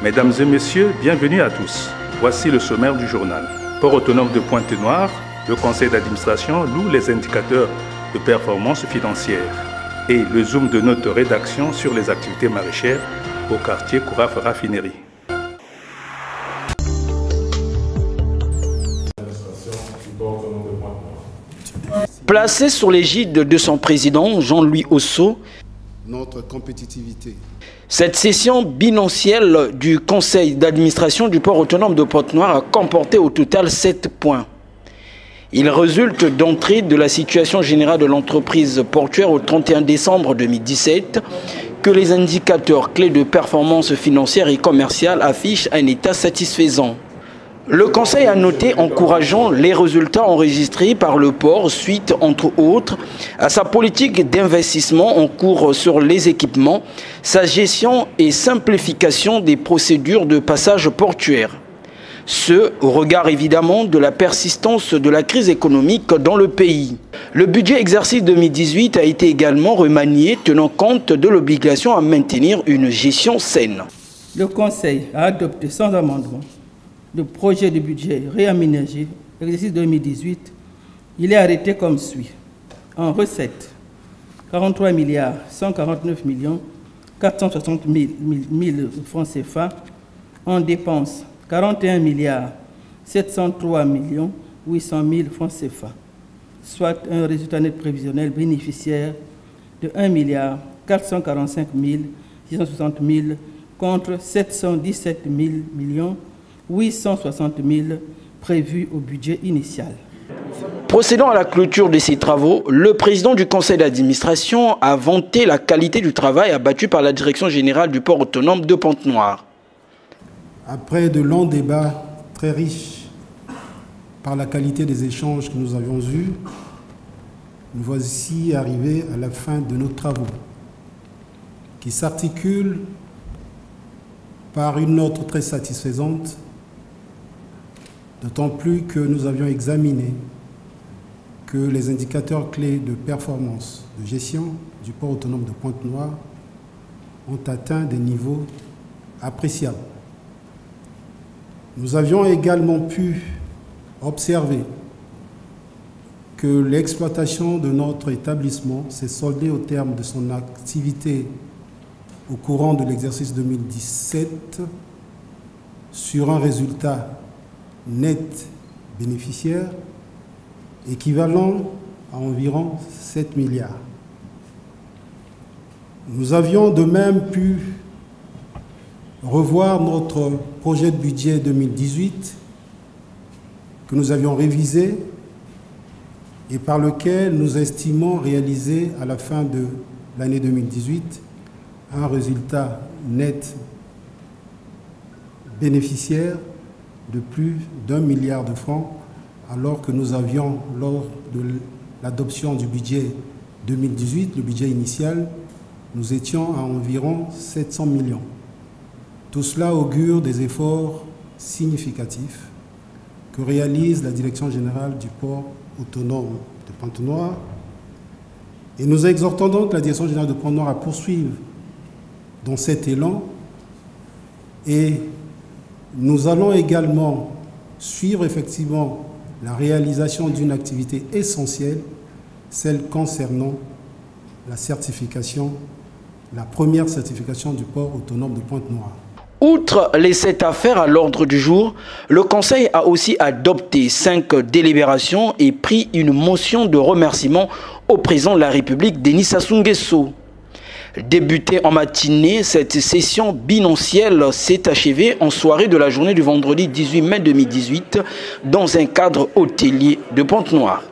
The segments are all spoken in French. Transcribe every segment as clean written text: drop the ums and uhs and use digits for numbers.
Mesdames et messieurs, bienvenue à tous. Voici le sommaire du journal. Port autonome de Pointe-Noire, le conseil d'administration loue les indicateurs de performance financière et le zoom de notre rédaction sur les activités maraîchères au quartier Kouraf Raffinerie. Placé sur l'égide de son président, Jean-Louis Osso, notre compétitivité. Cette session bimestrielle du conseil d'administration du port autonome de Pointe-Noire a comporté au total 7 points. Il résulte d'entrée de la situation générale de l'entreprise portuaire au 31 décembre 2017 que les indicateurs clés de performance financière et commerciale affichent un état satisfaisant. Le Conseil a noté encourageant les résultats enregistrés par le port suite, entre autres, à sa politique d'investissement en cours sur les équipements, sa gestion et simplification des procédures de passage portuaire. Ce, au regard évidemment de la persistance de la crise économique dans le pays. Le budget exercice 2018 a été également remanié tenant compte de l'obligation à maintenir une gestion saine. Le Conseil a adopté sans amendement le projet de budget réaménagé, exercice 2018, il est arrêté comme suit. En recettes, 43 milliards 149 millions 460 000 francs CFA. En dépenses, 41 milliards 703 millions 800 000 francs CFA, soit un résultat net prévisionnel bénéficiaire de 1 milliard 445 660 000 contre 717 000 millions 860 000 prévus au budget initial. Procédant à la clôture de ces travaux, le président du conseil d'administration a vanté la qualité du travail abattu par la direction générale du port autonome de Pointe-Noire. Après de longs débats très riches par la qualité des échanges que nous avions eus, nous voici arrivés à la fin de nos travaux qui s'articulent par une note très satisfaisante, d'autant plus que nous avions examiné que les indicateurs clés de performance de gestion du port autonome de Pointe-Noire ont atteint des niveaux appréciables. Nous avions également pu observer que l'exploitation de notre établissement s'est soldée au terme de son activité au courant de l'exercice 2017 sur un résultat net bénéficiaire équivalent à environ 7 milliards. Nous avions de même pu revoir notre projet de budget 2018 que nous avions révisé et par lequel nous estimons réaliser à la fin de l'année 2018 un résultat net bénéficiaire de plus d'1 milliard de francs, alors que nous avions, lors de l'adoption du budget 2018, le budget initial, nous étions à environ 700 millions. Tout cela augure des efforts significatifs que réalise la Direction générale du port autonome de Pointe-Noire. Et nous exhortons donc la Direction générale de Pointe-Noire à poursuivre dans cet élan, et nous allons également suivre effectivement la réalisation d'une activité essentielle, celle concernant la certification, la première certification du port autonome de Pointe-Noire. Outre les 7 affaires à l'ordre du jour, le Conseil a aussi adopté 5 délibérations et pris une motion de remerciement au président de la République, Denis Sassou Nguesso. Débutée en matinée, cette session bimestrielle s'est achevée en soirée de la journée du vendredi 18 mai 2018 dans un cadre hôtelier de Pointe-Noire.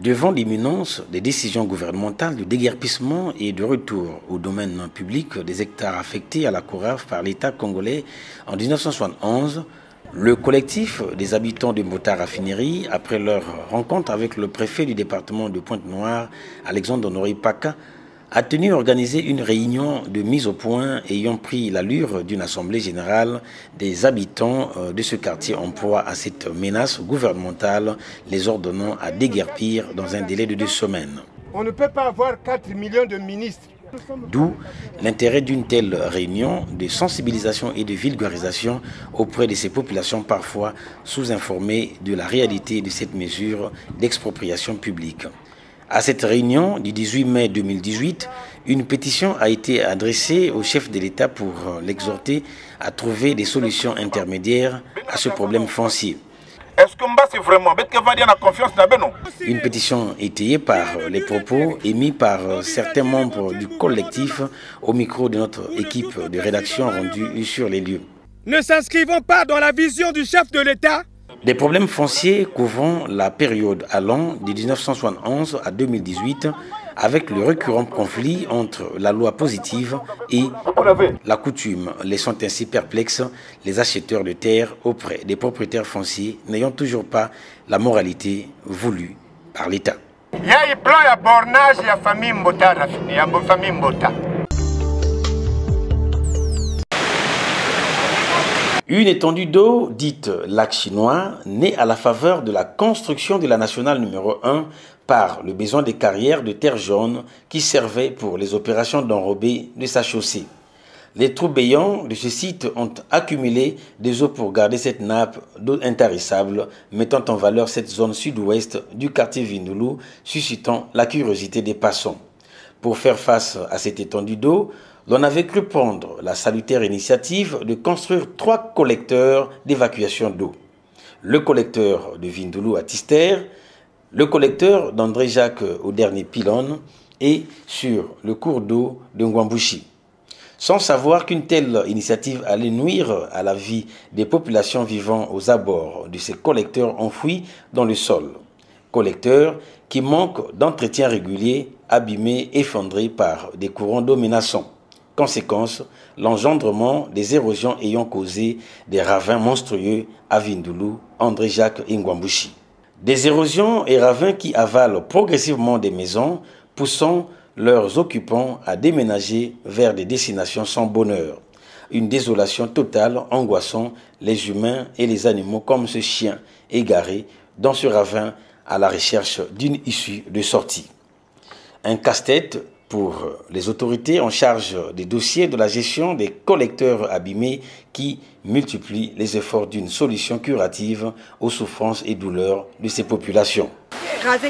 Devant l'imminence des décisions gouvernementales de déguerpissement et de retour au domaine public des hectares affectés à la Kouraf par l'État congolais en 1971, le collectif des habitants de Mota Raffinerie, après leur rencontre avec le préfet du département de Pointe-Noire, Alexandre Honoré Paka, a tenu à organiser une réunion de mise au point ayant pris l'allure d'une assemblée générale des habitants de ce quartier en proie à cette menace gouvernementale, les ordonnant à déguerpir dans un délai de 2 semaines. On ne peut pas avoir 4 millions de ministres. D'où l'intérêt d'une telle réunion de sensibilisation et de vulgarisation auprès de ces populations parfois sous-informées de la réalité de cette mesure d'expropriation publique. À cette réunion du 18 mai 2018, une pétition a été adressée au chef de l'État pour l'exhorter à trouver des solutions intermédiaires à ce problème foncier. Est-ce que Mba c'est vraiment bête que va dire la confiance n'a pas non? Une pétition étayée par les propos émis par certains membres du collectif au micro de notre équipe de rédaction rendue sur les lieux. Ne s'inscrivons pas dans la vision du chef de l'État. Des problèmes fonciers couvrant la période allant de 1971 à 2018 avec le récurrent conflit entre la loi positive et la coutume, laissant ainsi perplexes les acheteurs de terres auprès des propriétaires fonciers n'ayant toujours pas la moralité voulue par l'État. Il y a un plan, il y a bornage, il y a famille Mbota, il y a famille Mbota. Une étendue d'eau, dite lac chinois, née à la faveur de la construction de la nationale numéro 1 par le besoin des carrières de terre jaune qui servaient pour les opérations d'enrobé de sa chaussée. Les trous béants de ce site ont accumulé des eaux pour garder cette nappe d'eau intarissable, mettant en valeur cette zone sud-ouest du quartier Vindoulou, suscitant la curiosité des passants. Pour faire face à cette étendue d'eau, l'on avait cru prendre la salutaire initiative de construire 3 collecteurs d'évacuation d'eau. Le collecteur de Vindoulou à Tister, le collecteur d'André Jacques au dernier pylône et sur le cours d'eau de Ngwambouchi. Sans savoir qu'une telle initiative allait nuire à la vie des populations vivant aux abords de ces collecteurs enfouis dans le sol. Collecteurs qui manquent d'entretien régulier, abîmés, effondrés par des courants d'eau menaçants. Conséquence, l'engendrement des érosions ayant causé des ravins monstrueux à Vindoulou, André Jacques et Ngwambouchi. Des érosions et ravins qui avalent progressivement des maisons, poussant leurs occupants à déménager vers des destinations sans bonheur. Une désolation totale angoissant les humains et les animaux comme ce chien égaré dans ce ravin à la recherche d'une issue de sortie. Un casse-tête pour les autorités en charge des dossiers de la gestion des collecteurs abîmés qui multiplient les efforts d'une solution curative aux souffrances et douleurs de ces populations. Parce que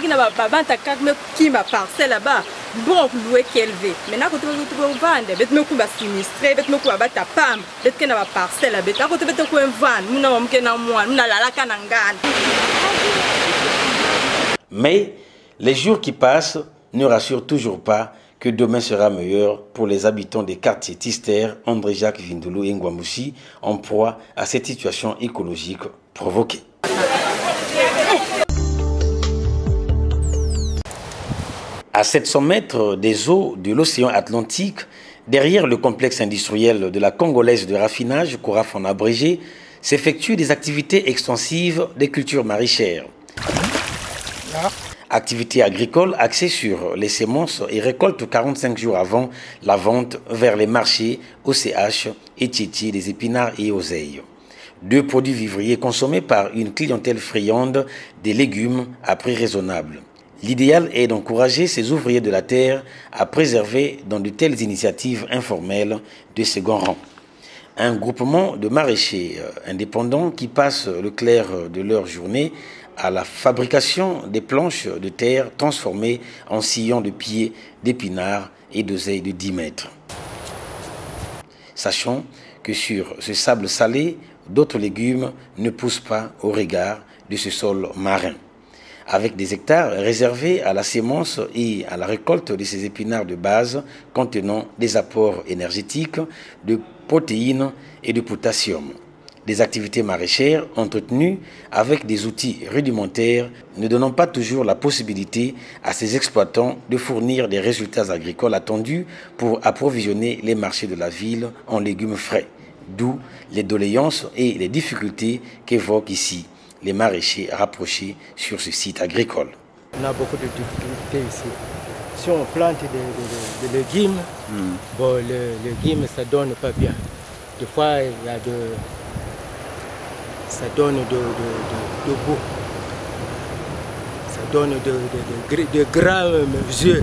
na babanta kakme qui ma parcelle là-bas bon louer qu'élevé maintenant quand tu vas vendre bet me kumba sinistre bet me kumba bata pam bet que na parcelle là bet quand tu vas ko vendre muna momke na moi muna la kana ngana. Mais les jours qui passent ne rassurent toujours pas que demain sera meilleur pour les habitants des quartiers Tister, André Jacques, Vindoulou et Ngwambouchi en proie à cette situation écologique provoquée. À 700 mètres des eaux de l'océan Atlantique, derrière le complexe industriel de la Congolaise de raffinage, Coraf en abrégé, s'effectuent des activités extensives des cultures maraîchères. Activités agricoles axées sur les semences et récoltes 45 jours avant la vente vers les marchés OCH et Tchétché des épinards et oseilles. 2 produits vivriers consommés par une clientèle friande des légumes à prix raisonnable. L'idéal est d'encourager ces ouvriers de la terre à préserver dans de telles initiatives informelles de second rang. Un groupement de maraîchers indépendants qui passent le clair de leur journée à la fabrication des planches de terre transformées en sillons de pieds d'épinards et d'oseilles de 10 mètres. Sachons que sur ce sable salé, d'autres légumes ne poussent pas au regard de ce sol marin. Avec des hectares réservés à la sémence et à la récolte de ces épinards de base contenant des apports énergétiques, de protéines et de potassium. Des activités maraîchères entretenues avec des outils rudimentaires ne donnant pas toujours la possibilité à ces exploitants de fournir des résultats agricoles attendus pour approvisionner les marchés de la ville en légumes frais. D'où les doléances et les difficultés qu'évoquent ici les maraîchers rapprochés sur ce site agricole. On a beaucoup de difficultés ici. Si on plante des légumes, bon, les légumes ça donne pas bien. Des fois il y a ça donne de boue. Ça donne de gras yeux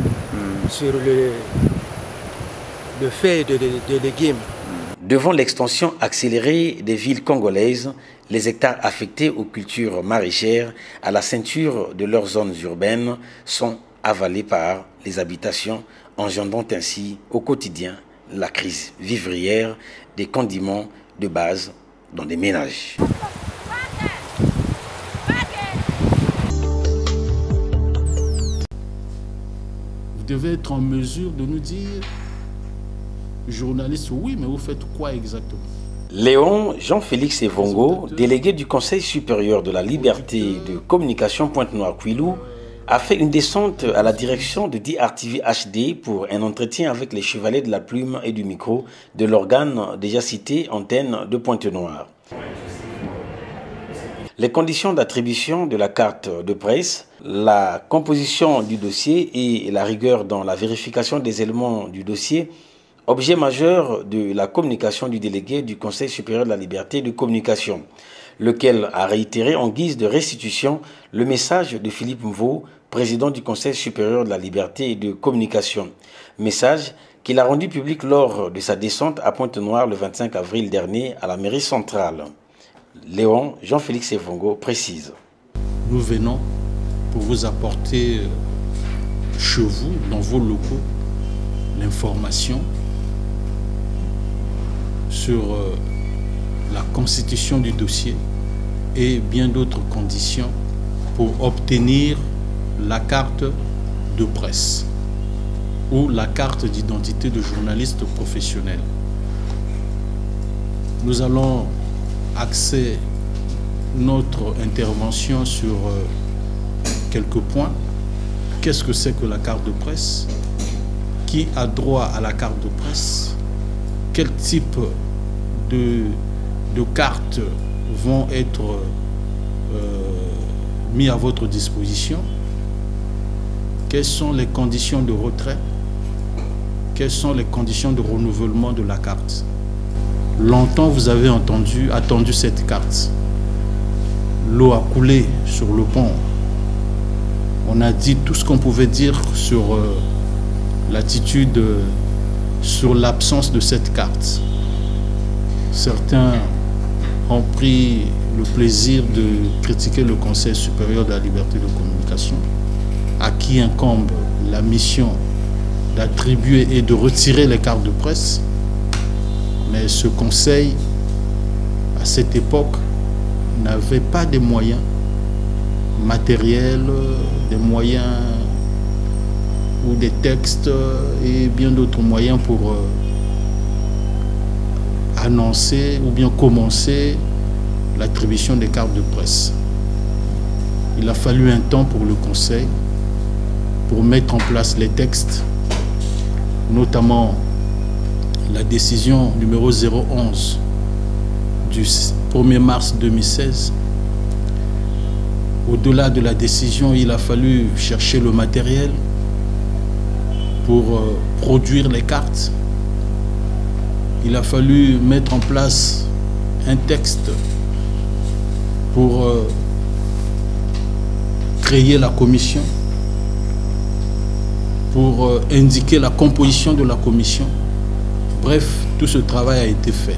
sur le fait de légumes. Devant l'extension accélérée des villes congolaises, les hectares affectés aux cultures maraîchères à la ceinture de leurs zones urbaines sont avalés par les habitations, engendrant ainsi au quotidien la crise vivrière des condiments de base dans les ménages. Vous devez être en mesure de nous dire, journaliste, oui, mais vous faites quoi exactement? Léon Jean-Félix Evongo, délégué du Conseil supérieur de la liberté de communication Pointe-Noire-Kouilou, a fait une descente à la direction de DRTV HD pour un entretien avec les chevaliers de la plume et du micro de l'organe déjà cité Antenne de Pointe-Noire. Les conditions d'attribution de la carte de presse, la composition du dossier et la rigueur dans la vérification des éléments du dossier, objet majeur de la communication du délégué du Conseil supérieur de la liberté de communication, lequel a réitéré en guise de restitution le message de Philippe Mvo, président du Conseil supérieur de la liberté de communication. Message qu'il a rendu public lors de sa descente à Pointe-Noire le 25 avril dernier à la mairie centrale. Léon Jean-Félix Evongo précise. Nous venons pour vous apporter chez vous, dans vos locaux, l'information sur la constitution du dossier et bien d'autres conditions pour obtenir la carte de presse ou la carte d'identité de journaliste professionnel. Nous allons axer notre intervention sur quelques points. Qu'est-ce que c'est que la carte de presse? Qui a droit à la carte de presse? Quel type de cartes vont être mis à votre disposition? Quelles sont les conditions de retrait? Quelles sont les conditions de renouvellement de la carte? Longtemps, vous avez attendu cette carte. L'eau a coulé sur le pont. On a dit tout ce qu'on pouvait dire sur l'attitude, sur l'absence de cette carte. Certains ont pris le plaisir de critiquer le Conseil supérieur de la liberté de communication, à qui incombe la mission d'attribuer et de retirer les cartes de presse. Mais ce conseil, à cette époque, n'avait pas de moyens matériels, des moyens ou des textes et bien d'autres moyens pour annoncer ou bien commencer l'attribution des cartes de presse. Il a fallu un temps pour le conseil pour mettre en place les textes, notamment la décision numéro 011 du 1er mars 2016. Au-delà de la décision, il a fallu chercher le matériel pour produire les cartes. Il a fallu mettre en place un texte pour créer la commission, pour indiquer la composition de la commission. Bref, tout ce travail a été fait.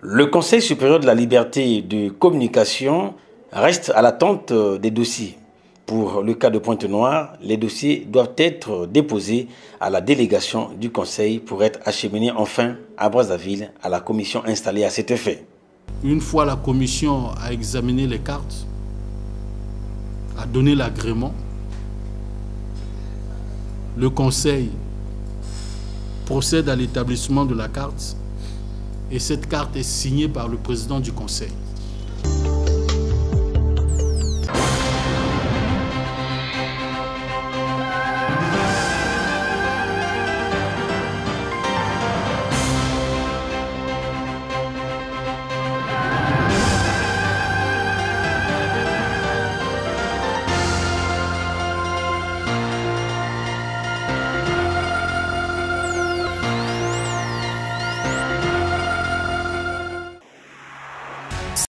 Le Conseil supérieur de la liberté de communication reste à l'attente des dossiers. Pour le cas de Pointe-Noire, les dossiers doivent être déposés à la délégation du Conseil pour être acheminés enfin à Brazzaville à la commission installée à cet effet. Une fois la commission a examiné les cartes, a donné l'agrément, le Conseil procède à l'établissement de la carte Et cette carte est signée par le président du conseil.